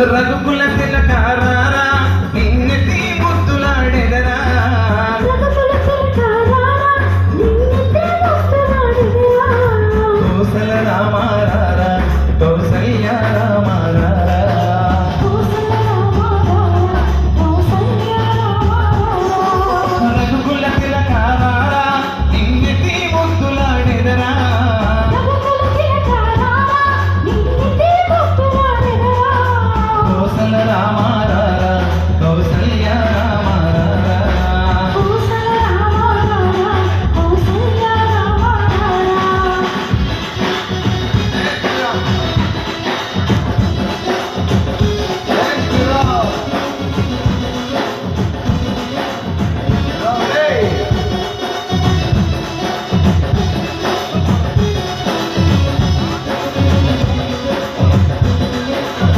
రఘుకుల తిలకారారా నిన్నెత్తి ముద్దులాడెదరా కోసల రామారారా కౌసల్య రామారారా రఘుకుల తిలకారారా నిన్నెత్తి ముద్దులాడెదరా కోసల రామారారా కౌసల్య రామారారా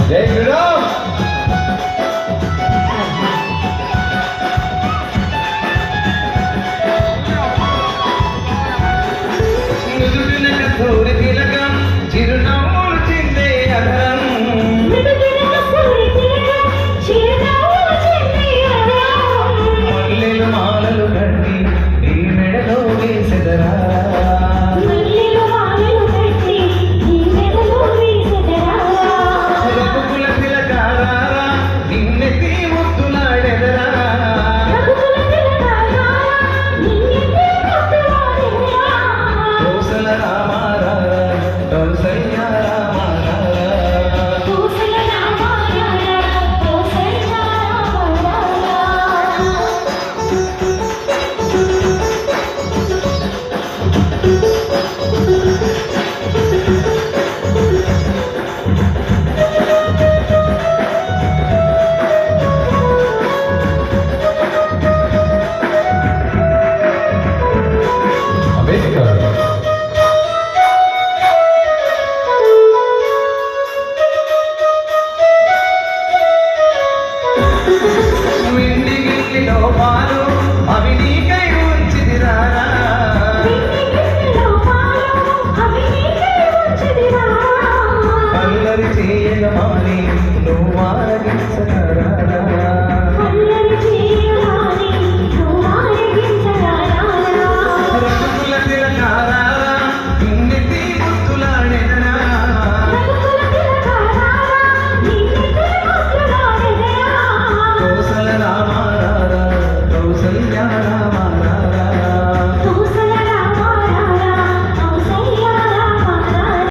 జై శ్రీరామ్. నుదుటిన కస్తూరి తిలకం చిరునవ్వులు చిందే అధరం మల్లెలు మాలలు కట్టి ఈ మెడలో వేసెదరా రఘుకుల తిలకారారా నిన్నెత్తి ముద్దులాడెదరా కోసల రామారారా కౌసల్య